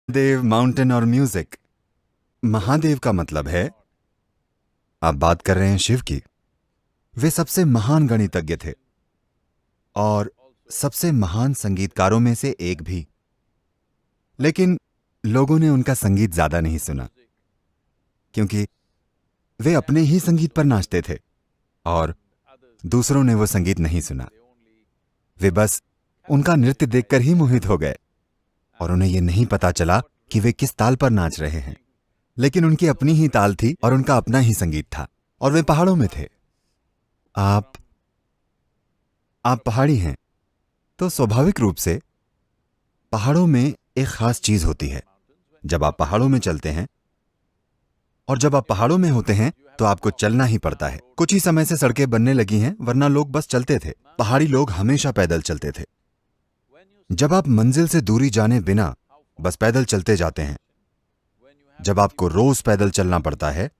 देव, mountain और music. Mahadev का मतलब है, आप बात कर रहे हैं शिव की। वे सबसे महान गणितज्ञ थे और सबसे महान संगीतकारों में से एक भी। लेकिन लोगों ने उनका संगीत ज्यादा नहीं सुना, क्योंकि वे अपने ही संगीत पर नाचते थे और दूसरों ने वो संगीत नहीं सुना। वे बस उनका नृत्य देखकर ही मोहित हो गए और उन्हें यह नहीं पता चला कि वे किस ताल पर नाच रहे हैं। लेकिन उनकी अपनी ही ताल थी और उनका अपना ही संगीत था, और वे पहाड़ों में थे। आप पहाड़ी हैं, तो स्वाभाविक रूप से पहाड़ों में एक खास चीज होती है। जब आप पहाड़ों में चलते हैं और जब आप पहाड़ों में होते हैं तो आपको चलना ही पड़ता है। कुछ ही समय से सड़कें बनने लगी हैं, वरना लोग बस चलते थे। पहाड़ी लोग हमेशा पैदल चलते थे। जब आप मंजिल से दूरी जाने बिना बस पैदल चलते जाते हैं, जब आपको रोज पैदल चलना पड़ता है,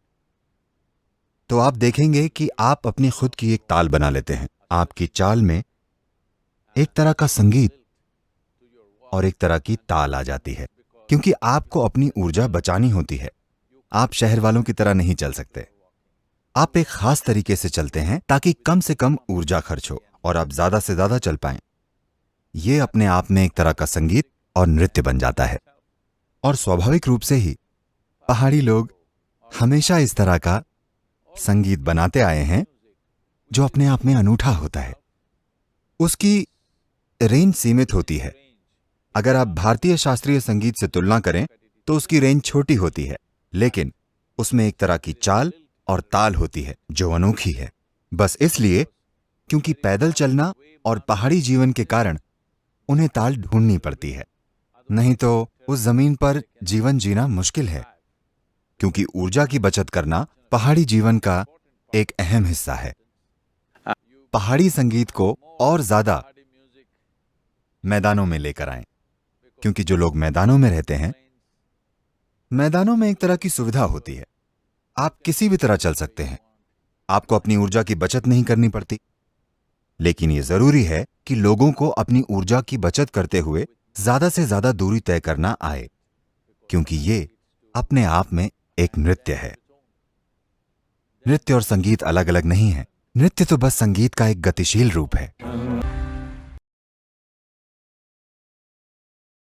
तो आप देखेंगे कि आप अपनी खुद की एक ताल बना लेते हैं। आपकी चाल में एक तरह का संगीत और एक तरह की ताल आ जाती है, क्योंकि आपको अपनी ऊर्जा बचानी होती है। आप शहर वालों की तरह नहीं चल सकते। आप एक खास तरीके से चलते हैं ताकि कम से कम ऊर्जा खर्च हो और आप ज्यादा से ज्यादा चल पाएं। यह अपने आप में एक तरह का संगीत और नृत्य बन जाता है। और स्वाभाविक रूप से ही पहाड़ी लोग हमेशा इस तरह का संगीत बनाते आए हैं, जो अपने आप में अनूठा होता है। उसकी रेंज सीमित होती है। अगर आप भारतीय शास्त्रीय संगीत से तुलना करें तो उसकी रेंज छोटी होती है, लेकिन उसमें एक तरह की चाल और ताल होती है जो अनोखी है। बस इसलिए क्योंकि पैदल चलना और पहाड़ी जीवन के कारण उन्हें ताल ढूंढनी पड़ती है, नहीं तो उस जमीन पर जीवन जीना मुश्किल है। क्योंकि ऊर्जा की बचत करना पहाड़ी जीवन का एक अहम हिस्सा है। पहाड़ी संगीत को और ज्यादा मैदानों में लेकर आएं, क्योंकि जो लोग मैदानों में रहते हैं, मैदानों में एक तरह की सुविधा होती है। आप किसी भी तरह चल सकते हैं, आपको अपनी ऊर्जा की बचत नहीं करनी पड़ती। लेकिन यह जरूरी है कि लोगों को अपनी ऊर्जा की बचत करते हुए ज्यादा से ज्यादा दूरी तय करना आए, क्योंकि ये अपने आप में एक नृत्य है। नृत्य और संगीत अलग अलग नहीं है। नृत्य तो बस संगीत का एक गतिशील रूप है।